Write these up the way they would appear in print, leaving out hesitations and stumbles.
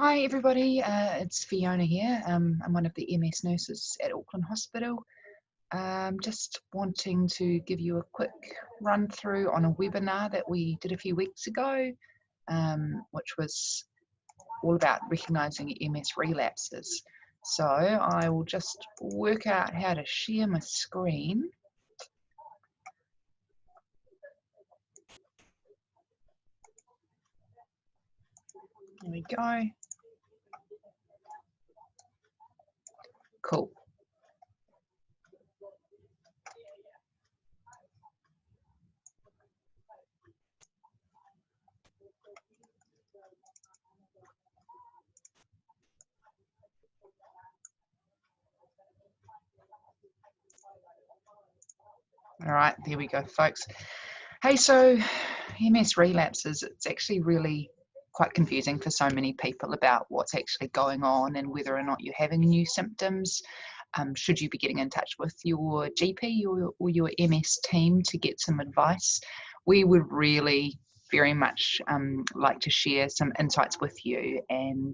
Hi everybody, it's Fiona here. I'm one of the MS nurses at Auckland Hospital. Just wanting to give you a quick run through on a webinar that we did a few weeks ago, which was all about recognising MS relapses. So I will just work out how to share my screen. There we go. Cool. All right, there we go, folks. Hey, so MS relapses, it's actually really quite confusing for so many people about what's actually going on and whether or not you're having new symptoms. Should you be getting in touch with your GP or your MS team to get some advice? We would really very much like to share some insights with you. And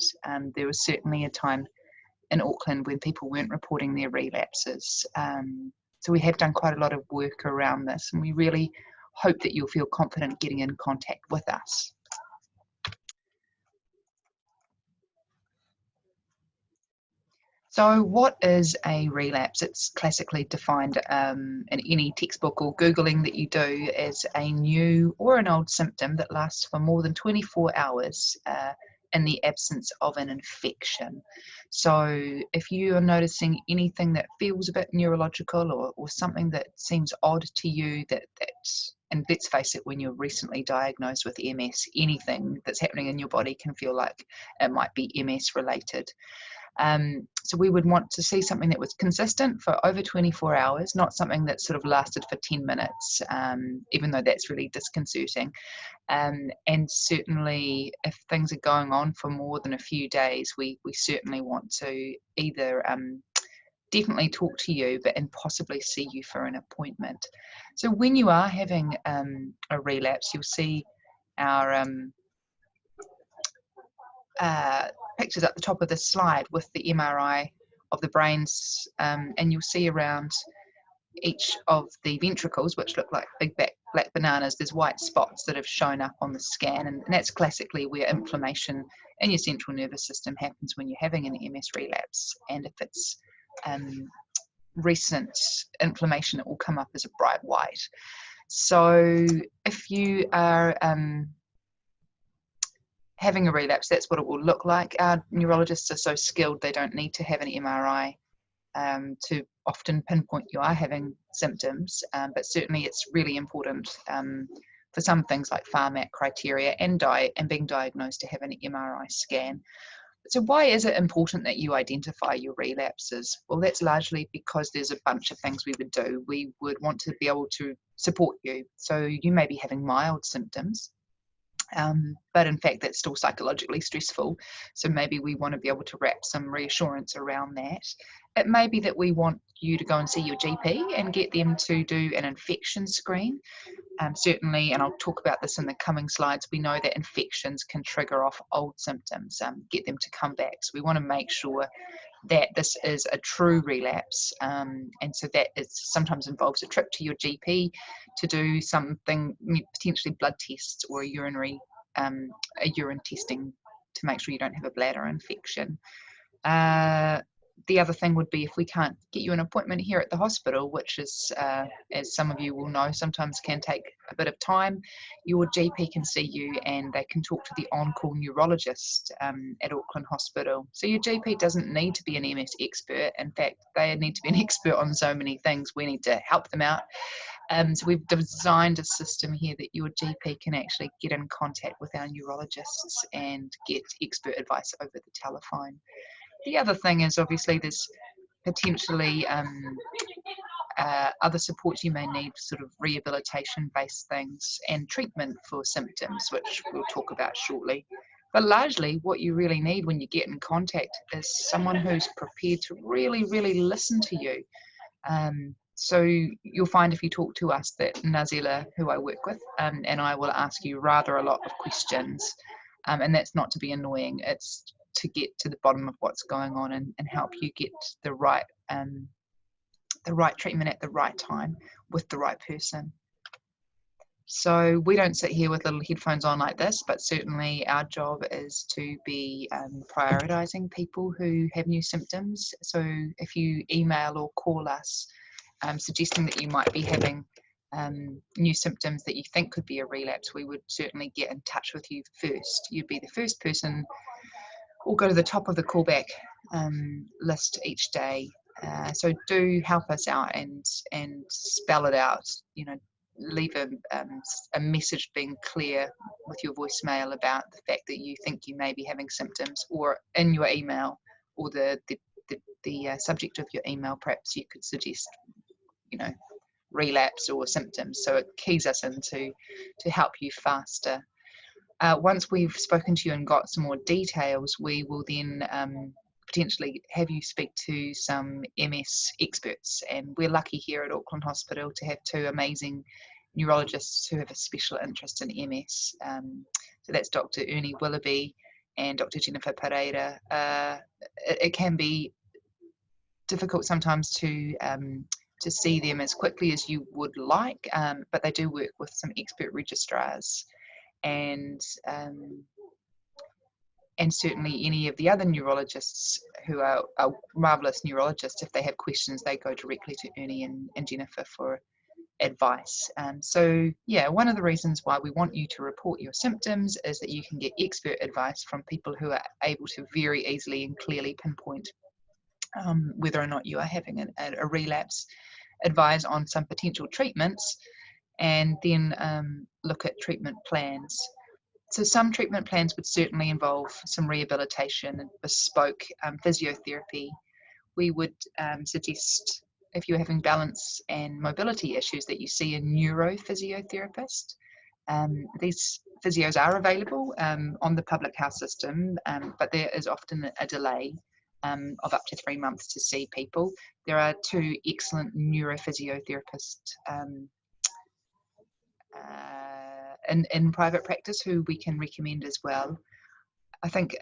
there was certainly a time in Auckland when people weren't reporting their relapses. So we have done quite a lot of work around this, and we really hope that you'll feel confident getting in contact with us. So what is a relapse? It's classically defined in any textbook or Googling that you do as a new or an old symptom that lasts for more than 24 hours in the absence of an infection. So if you are noticing anything that feels a bit neurological or something that seems odd to you, and let's face it, when you're recently diagnosed with MS, anything that's happening in your body can feel like it might be MS related. So we would want to see something that was consistent for over 24 hours, not something that sort of lasted for 10 minutes, even though that's really disconcerting. And certainly if things are going on for more than a few days, we certainly want to either definitely talk to you, and possibly see you for an appointment. So when you are having a relapse, you'll see our pictures at the top of the slide with the MRI of the brains, and you'll see around each of the ventricles, which look like big black bananas, there's white spots that have shown up on the scan, and that's classically where inflammation in your central nervous system happens when you're having an MS relapse. And if it's recent inflammation, it will come up as a bright white. So if you are having a relapse, that's what it will look like. Our neurologists are so skilled they don't need to have an MRI to often pinpoint you are having symptoms, but certainly it's really important for some things like FARMAT criteria and being diagnosed to have an MRI scan. So why is it important that you identify your relapses? Well, that's largely because there's a bunch of things we would do. We would want to be able to support you. So you may be having mild symptoms, but in fact that's still psychologically stressful, so maybe we want to be able to wrap some reassurance around that. It may be that we want you to go and see your GP and get them to do an infection screen. Certainly, and I'll talk about this in the coming slides, we know that infections can trigger off old symptoms, get them to come back. So we want to make sure that this is a true relapse, and so that it sometimes involves a trip to your GP to do something, potentially blood tests or a urine testing to make sure you don't have a bladder infection. The other thing would be if we can't get you an appointment here at the hospital, which is, as some of you will know, sometimes can take a bit of time, your GP can see you and they can talk to the on-call neurologist at Auckland Hospital. So your GP doesn't need to be an MS expert. In fact, they need to be an expert on so many things. We need to help them out. So we've designed a system here that your GP can actually get in contact with our neurologists and get expert advice over the telephone. The other thing is obviously there's potentially other supports you may need, sort of rehabilitation-based things and treatment for symptoms, which we'll talk about shortly. But largely what you really need when you get in contact is someone who's prepared to really, really listen to you. So you'll find if you talk to us that Nazila, who I work with, and I will ask you rather a lot of questions. And that's not to be annoying, it's to get to the bottom of what's going on and help you get the right treatment at the right time with the right person. So we don't sit here with little headphones on like this, but certainly our job is to be prioritizing people who have new symptoms. So if you email or call us suggesting that you might be having new symptoms that you think could be a relapse, we would certainly get in touch with you first. You'd be the first person, or go to the top of the callback list each day. So do help us out and spell it out. You know, leave a message being clear with your voicemail about the fact that you think you may be having symptoms, or in your email, or the subject of your email. Perhaps you could suggest, you know, relapse or symptoms, so it keys us into to help you faster. Once we've spoken to you and got some more details, we will then potentially have you speak to some MS experts. And we're lucky here at Auckland Hospital to have two amazing neurologists who have a special interest in MS. So that's Dr. Ernie Willoughby and Dr. Jennifer Pereira. It can be difficult sometimes to see them as quickly as you would like, but they do work with some expert registrars. And certainly any of the other neurologists who are marvellous neurologists, if they have questions, they go directly to Ernie and Jennifer for advice. So yeah, one of the reasons why we want you to report your symptoms is that you can get expert advice from people who are able to very easily and clearly pinpoint whether or not you are having a relapse, advise on some potential treatments, and then look at treatment plans. So some treatment plans would certainly involve some rehabilitation and bespoke physiotherapy. We would suggest, if you're having balance and mobility issues, that you see a neurophysiotherapist. These physios are available on the public health system, but there is often a delay of up to 3 months to see people. There are two excellent neurophysiotherapists in private practice who we can recommend as well. I think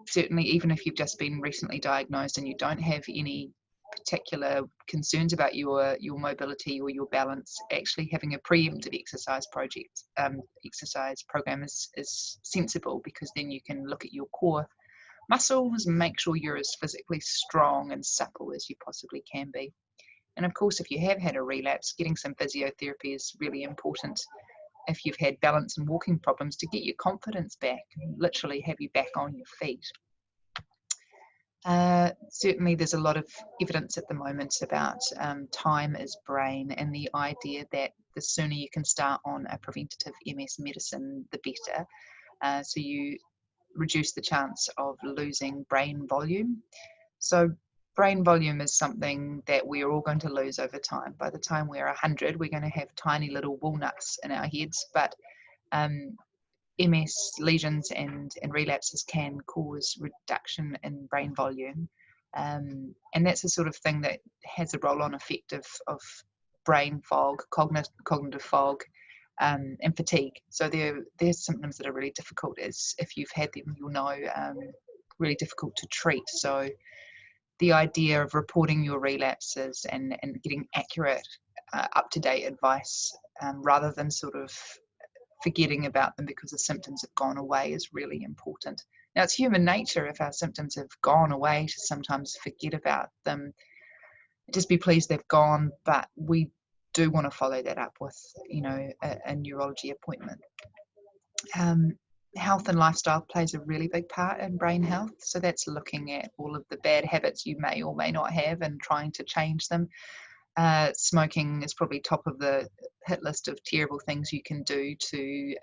certainly even if you've just been recently diagnosed and you don't have any particular concerns about your mobility or your balance, actually having a preemptive exercise program is sensible, because then you can look at your core muscles and make sure you're as physically strong and supple as you possibly can be. And of course, if you have had a relapse, getting some physiotherapy is really important. If you've had balance and walking problems, to get your confidence back and literally have you back on your feet. Certainly there's a lot of evidence at the moment about time is brain, and the idea that the sooner you can start on a preventative MS medicine, the better. So you reduce the chance of losing brain volume. So brain volume is something that we're all going to lose over time. By the time we're 100, we're going to have tiny little walnuts in our heads, but MS lesions and relapses can cause reduction in brain volume. And that's the sort of thing that has a roll-on effect of brain fog, cognitive fog, and fatigue. So there's symptoms that are really difficult, as if you've had them, you'll know, really difficult to treat. So the idea of reporting your relapses and getting accurate, up-to-date advice, rather than sort of forgetting about them because the symptoms have gone away, is really important. Now, it's human nature, if our symptoms have gone away, to sometimes forget about them. Just be pleased they've gone, but we do want to follow that up with, you know, a neurology appointment. Health and lifestyle plays a really big part in brain health. So that's looking at all of the bad habits you may or may not have and trying to change them. Smoking is probably top of the hit list of terrible things you can do to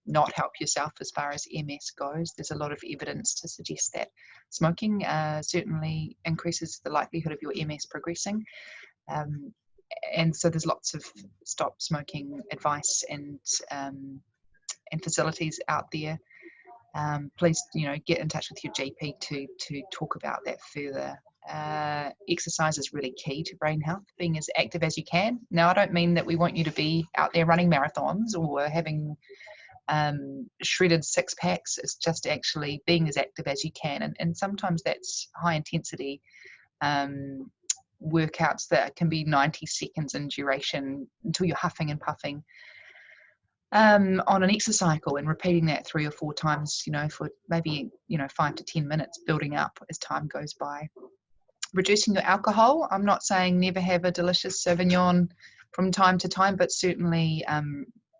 not help yourself as far as MS goes. There's a lot of evidence to suggest that smoking certainly increases the likelihood of your MS progressing. And so there's lots of stop smoking advice and facilities out there. Please, you know, get in touch with your GP to talk about that further. Exercise is really key to brain health, being as active as you can. Now, I don't mean that we want you to be out there running marathons or having shredded six packs is just actually being as active as you can, and sometimes that's high intensity workouts that can be 90 seconds in duration until you're huffing and puffing on an exercise cycle, and repeating that 3 or 4 times, for maybe 5 to 10 minutes, building up as time goes by. Reducing your alcohol. I'm not saying never have a delicious Sauvignon from time to time, but certainly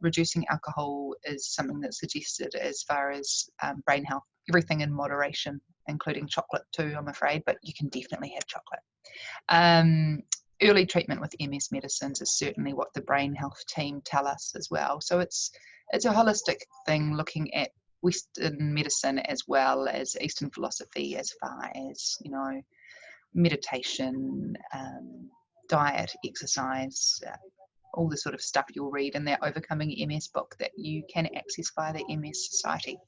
reducing alcohol is something that's suggested as far as brain health. Everything in moderation, including chocolate too, I'm afraid, but you can definitely have chocolate. Early treatment with MS medicines is certainly what the brain health team tell us as well. So it's a holistic thing, looking at Western medicine as well as Eastern philosophy, as far as meditation, diet, exercise, all the sort of stuff you'll read in that Overcoming MS book that you can access via the MS Society.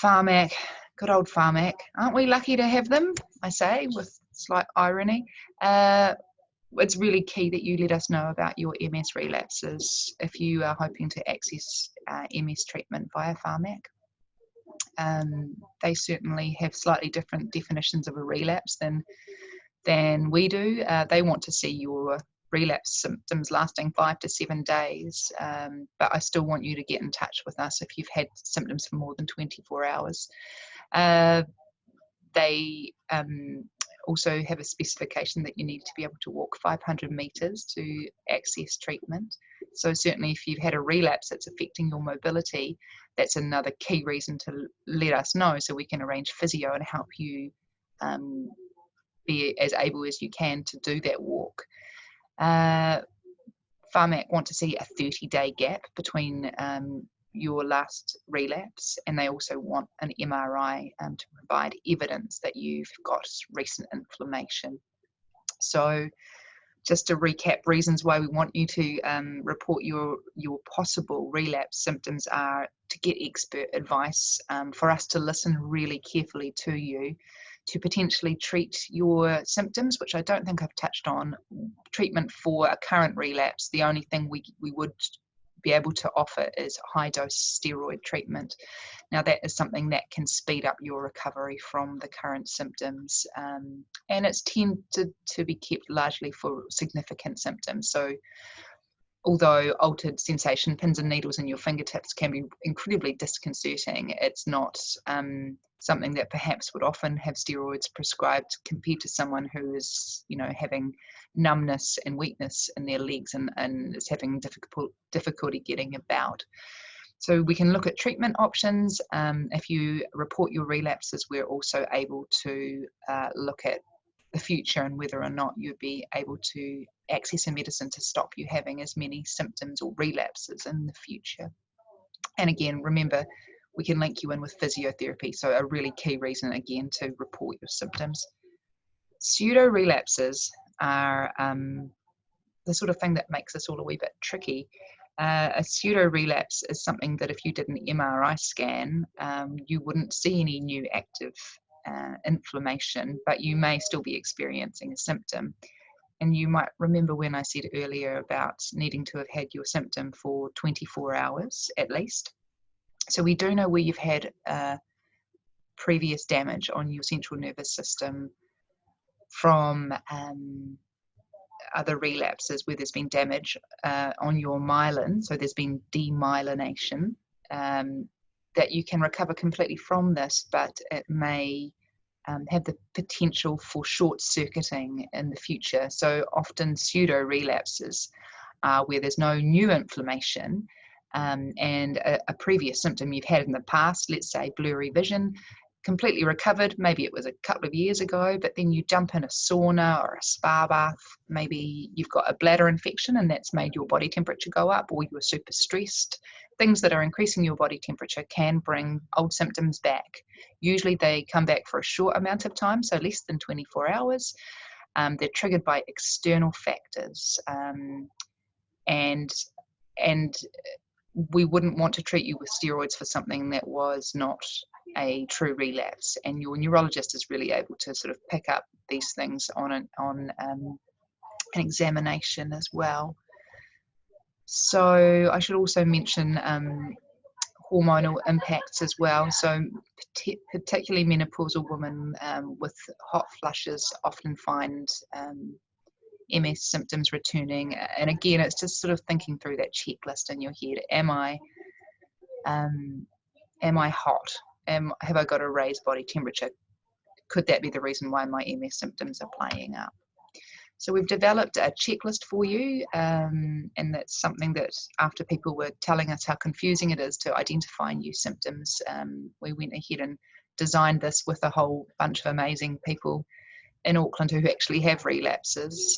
Pharmac, good old Pharmac. Aren't we lucky to have them? I say with slight irony. It's really key that you let us know about your MS relapses if you are hoping to access MS treatment via Pharmac. They certainly have slightly different definitions of a relapse than we do. They want to see your relapse symptoms lasting 5 to 7 days, but I still want you to get in touch with us if you've had symptoms for more than 24 hours. They also have a specification that you need to be able to walk 500 meters to access treatment. So certainly if you've had a relapse that's affecting your mobility, that's another key reason to let us know, so we can arrange physio and help you be as able as you can to do that walk. Pharmac want to see a 30-day gap between your last relapse, and they also want an MRI to provide evidence that you've got recent inflammation. So just to recap, reasons why we want you to report your possible relapse symptoms are to get expert advice, for us to listen really carefully to you, to potentially treat your symptoms, which I don't think I've touched on. Treatment for a current relapse, the only thing we would be able to offer is high dose steroid treatment. Now that is something that can speed up your recovery from the current symptoms, and it's tended to be kept largely for significant symptoms. So although altered sensation, pins and needles in your fingertips can be incredibly disconcerting, it's not something that perhaps would often have steroids prescribed compared to someone who is, having numbness and weakness in their legs and is having difficulty getting about. So we can look at treatment options. If you report your relapses, we're also able to look at the future and whether or not you'd be able to access a medicine to stop you having as many symptoms or relapses in the future. And again, remember, we can link you in with physiotherapy. So a really key reason, again, to report your symptoms. Pseudo relapses are the sort of thing that makes this all a wee bit tricky. A pseudo relapse is something that if you did an MRI scan, you wouldn't see any new active inflammation, but you may still be experiencing a symptom. And you might remember when I said earlier about needing to have had your symptom for 24 hours at least. So we do know where you've had previous damage on your central nervous system from other relapses where there's been damage on your myelin, so there's been demyelination, that you can recover completely from this, but it may have the potential for short-circuiting in the future. So often pseudo relapses are where there's no new inflammation, and a previous symptom you've had in the past, let's say blurry vision, completely recovered, maybe it was a couple of years ago, but then you jump in a sauna or a spa bath, maybe you've got a bladder infection and that's made your body temperature go up, or you're super stressed. Things that are increasing your body temperature can bring old symptoms back. Usually they come back for a short amount of time, so less than 24 hours. They're triggered by external factors, and we wouldn't want to treat you with steroids for something that was not a true relapse, and your neurologist is really able to sort of pick up these things on an examination as well. So I should also mention hormonal impacts as well. So particularly menopausal women with hot flushes often find MS symptoms returning. And again, it's just sort of thinking through that checklist in your head. Am I hot? Have I got a raised body temperature? Could that be the reason why my MS symptoms are playing up? So we've developed a checklist for you, and that's something that after people were telling us how confusing it is to identify new symptoms, we went ahead and designed this with a whole bunch of amazing people in Auckland who actually have relapses.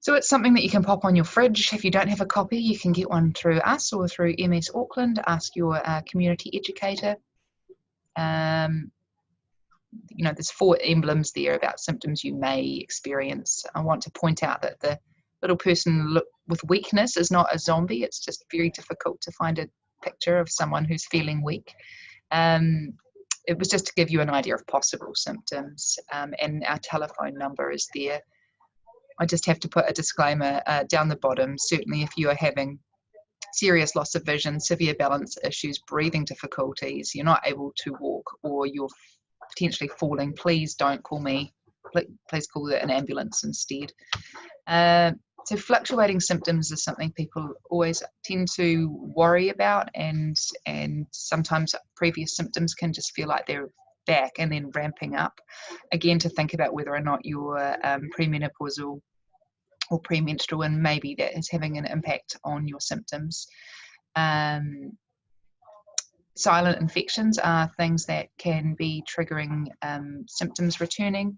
So it's something that you can pop on your fridge. If you don't have a copy, you can get one through us or through MS Auckland. Ask your community educator. You know, there's 4 emblems there about symptoms you may experience. I want to point out that the little person with weakness is not a zombie. It's just very difficult to find a picture of someone who's feeling weak. It was just to give you an idea of possible symptoms, and our telephone number is there. I just have to put a disclaimer down the bottom. Certainly if you are having serious loss of vision, severe balance issues, breathing difficulties, you're not able to walk, or you're potentially falling, please don't call me. Please call an ambulance instead. So fluctuating symptoms is something people always tend to worry about, and sometimes previous symptoms can just feel like they're back and then ramping up. Again, to think about whether or not you're premenopausal or premenstrual, and maybe that is having an impact on your symptoms. Silent infections are things that can be triggering symptoms returning.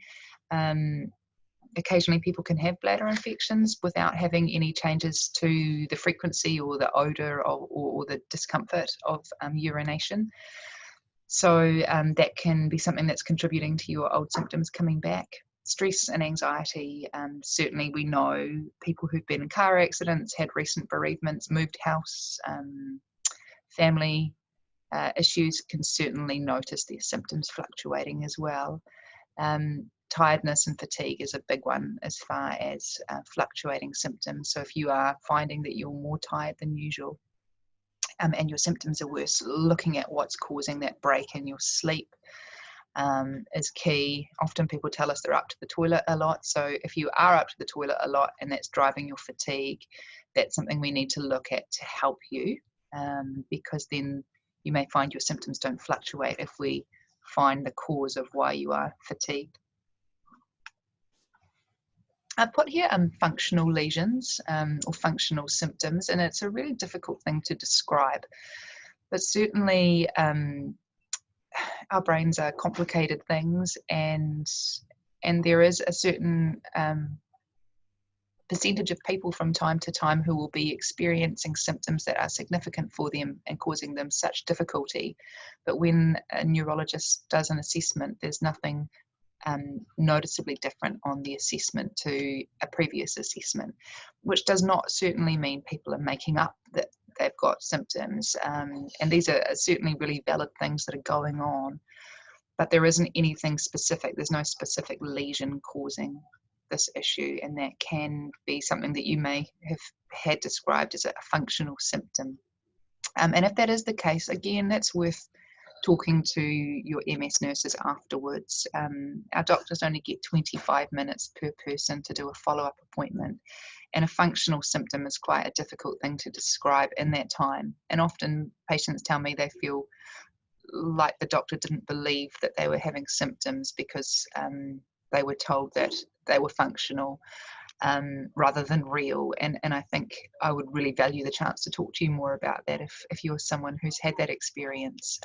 Occasionally people can have bladder infections without having any changes to the frequency or the odour or the discomfort of urination. So that can be something that's contributing to your old symptoms coming back. Stress and anxiety, certainly we know people who've been in car accidents, had recent bereavements, moved house, family issues can certainly notice their symptoms fluctuating as well. Tiredness and fatigue is a big one as far as fluctuating symptoms. So if you are finding that you're more tired than usual and your symptoms are worse, looking at what's causing that break in your sleep is key. Often people tell us they're up to the toilet a lot. So if you are up to the toilet a lot and that's driving your fatigue, that's something we need to look at to help you, because then you may find your symptoms don't fluctuate if we find the cause of why you are fatigued. I put here functional lesions or functional symptoms, and it's a really difficult thing to describe, but certainly our brains are complicated things, and there is a certain percentage of people from time to time who will be experiencing symptoms that are significant for them and causing them such difficulty. But when a neurologist does an assessment, there's nothing noticeably different on the assessment to a previous assessment, which does not certainly mean people are making up that they've got symptoms. And these are certainly really valid things that are going on, but there isn't anything specific. There's no specific lesion causing this issue, and that can be something that you may have had described as a functional symptom. And if that is the case, again, that's worth talking to your MS nurses afterwards. Our doctors only get 25 minutes per person to do a follow-up appointment, and a functional symptom is quite a difficult thing to describe in that time. And often patients tell me they feel like the doctor didn't believe that they were having symptoms because they were told that they were functional rather than real. And I think I would really value the chance to talk to you more about that if you're someone who's had that experience.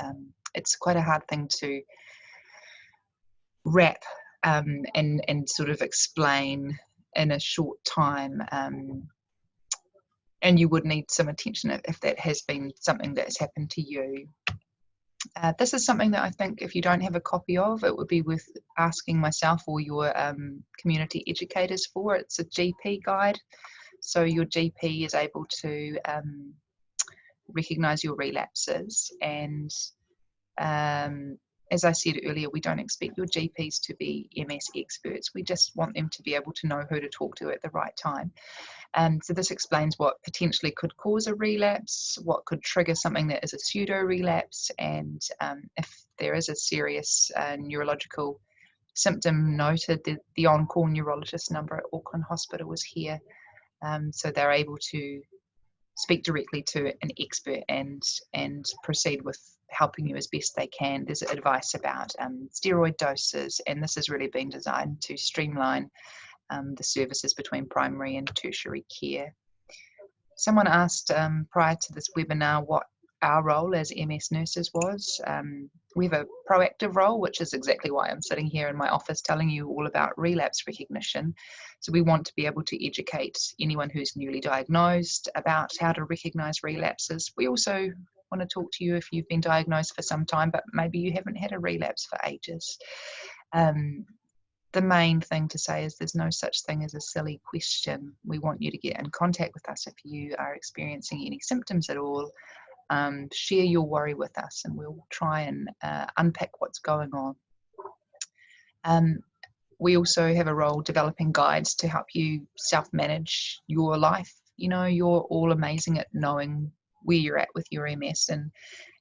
It's quite a hard thing to wrap and sort of explain in a short time. And you would need some attention if that has been something that has happened to you. This is something that I think if you don't have a copy of, it would be worth asking myself or your community educators for. It's a GP guide, so your GP is able to recognise your relapses and As I said earlier, we don't expect your GPs to be MS experts. We just want them to be able to know who to talk to at the right time. So this explains what potentially could cause a relapse, what could trigger something that is a pseudo-relapse, and if there is a serious neurological symptom noted, the on-call neurologist number at Auckland Hospital is here. So they're able to speak directly to an expert and proceed with helping you as best they can. There's advice about steroid doses, and this has really been designed to streamline the services between primary and tertiary care. Someone asked prior to this webinar what our role as MS nurses was. We have a proactive role, which is exactly why I'm sitting here in my office telling you all about relapse recognition. So we want to be able to educate anyone who's newly diagnosed about how to recognize relapses. We also want to talk to you if you've been diagnosed for some time, but maybe you haven't had a relapse for ages. The main thing to say is there's no such thing as a silly question. We want you to get in contact with us if you are experiencing any symptoms at all. Share your worry with us and we'll try and unpack what's going on. We also have a role developing guides to help you self-manage your life. You know, you're all amazing at knowing where you're at with your MS, and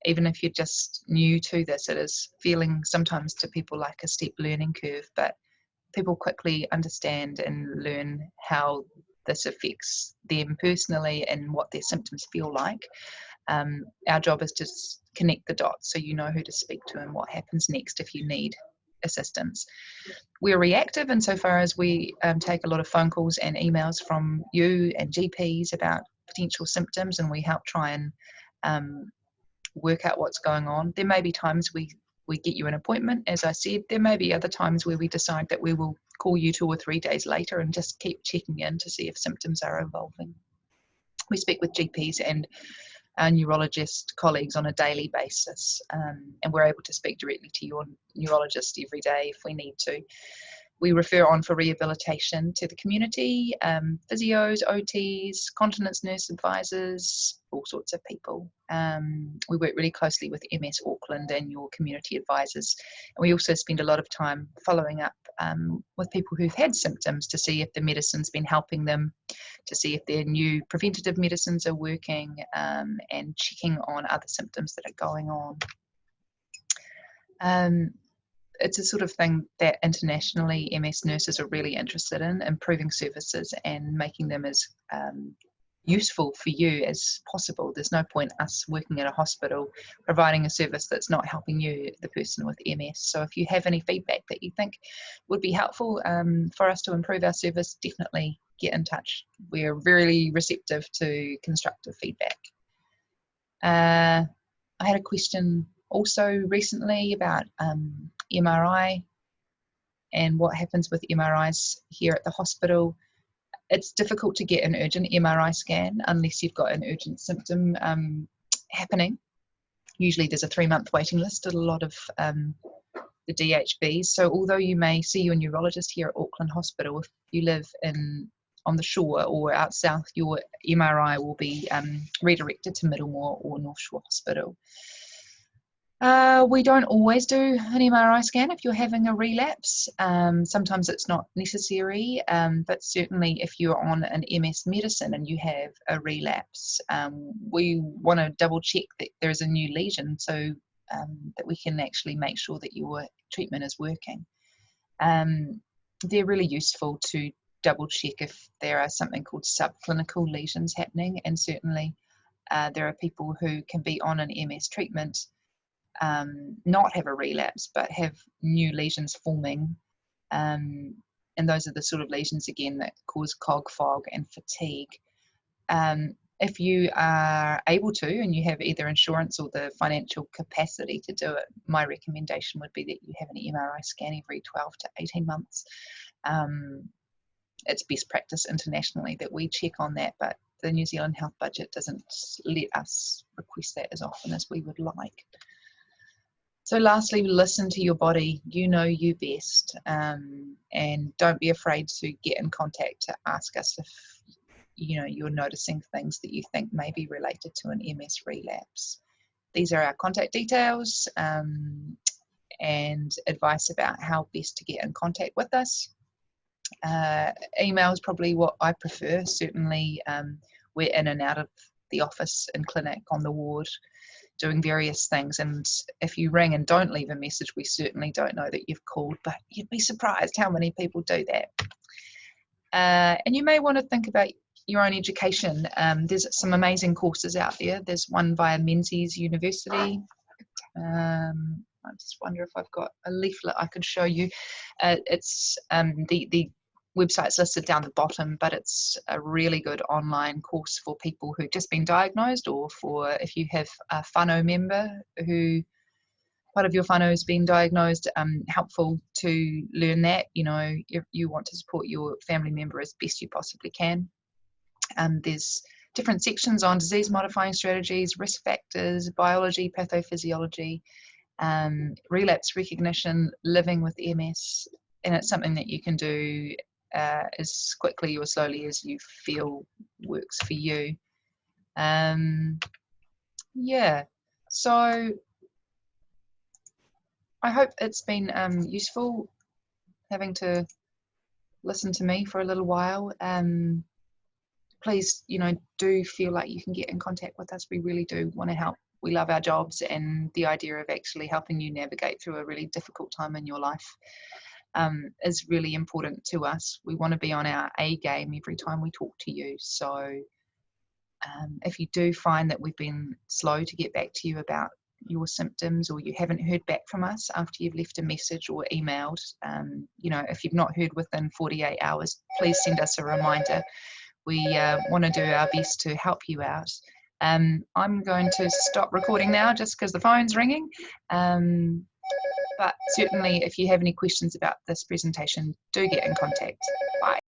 even if you're just new to this, it is feeling sometimes to people like a steep learning curve, but people quickly understand and learn how this affects them personally and what their symptoms feel like. Our job is to connect the dots so you know who to speak to and what happens next if you need assistance. We're reactive insofar as we take a lot of phone calls and emails from you and GPs about potential symptoms, and we help try and work out what's going on. There may be times we get you an appointment, as I said. There may be other times where we decide that we will call you 2 or 3 days later and just keep checking in to see if symptoms are evolving. We speak with GPs and our neurologist colleagues on a daily basis, and we're able to speak directly to your neurologist every day if we need to. We refer on for rehabilitation to the community, physios, OTs, continence nurse advisors, all sorts of people. We work really closely with MS Auckland and your community advisors. And we also spend a lot of time following up with people who've had symptoms to see if the medicine's been helping them, to see if their new preventative medicines are working, and checking on other symptoms that are going on. It's a sort of thing that internationally MS nurses are really interested in, improving services and making them as useful for you as possible. There's no point us working at a hospital providing a service that's not helping you, the person with MS. So if you have any feedback that you think would be helpful for us to improve our service, definitely get in touch. We're really receptive to constructive feedback. I had a question also recently about MRI and what happens with MRIs here at the hospital. It's difficult to get an urgent MRI scan unless you've got an urgent symptom happening. Usually there's a 3-month waiting list at a lot of the DHBs. So although you may see your neurologist here at Auckland Hospital, if you live on the shore or out south, your MRI will be redirected to Middlemore or North Shore Hospital. We don't always do an MRI scan if you're having a relapse. Sometimes it's not necessary, but certainly if you're on an MS medicine and you have a relapse, we want to double check that there is a new lesion so that we can actually make sure that your treatment is working. They're really useful to double check if there are something called subclinical lesions happening, and certainly there are people who can be on an MS treatment, not have a relapse but have new lesions forming, and those are the sort of lesions again that cause cog, fog and fatigue. If you are able to and you have either insurance or the financial capacity to do it, my recommendation would be that you have an MRI scan every 12 to 18 months. It's best practice internationally that we check on that, but the New Zealand health budget doesn't let us request that as often as we would like. So lastly, listen to your body. You know you best, and don't be afraid to get in contact to ask us if you're noticing things that you think may be related to an MS relapse. These are our contact details, and advice about how best to get in contact with us. Email is probably what I prefer. Certainly, we're in and out of the office and clinic, on the ward, doing various things, and if you ring and don't leave a message, we certainly don't know that you've called, but you'd be surprised how many people do that. And you may want to think about your own education. There's some amazing courses out there. There's one via Menzies University. I just wonder if I've got a leaflet I could show you. It's the website's listed down the bottom, but it's a really good online course for people who've just been diagnosed, or for if you have a whānau member who part of your whānau has been diagnosed. Helpful to learn that. You know, if you want to support your family member as best you possibly can. There's different sections on disease modifying strategies, risk factors, biology, pathophysiology, relapse recognition, living with MS, and it's something that you can do as quickly or slowly as you feel works for you. Yeah, so I hope it's been useful having to listen to me for a little while. Please, you know, do feel like you can get in contact with us. We really do want to help. We love our jobs, and the idea of actually helping you navigate through a really difficult time in your life is really important to us. We want to be on our A game every time we talk to you. So if you do find that we've been slow to get back to you about your symptoms, or you haven't heard back from us after you've left a message or emailed, you know, if you've not heard within 48 hours, please send us a reminder. We want to do our best to help you out. I'm going to stop recording now just because the phone's ringing. But certainly if you have any questions about this presentation, do get in contact. Bye.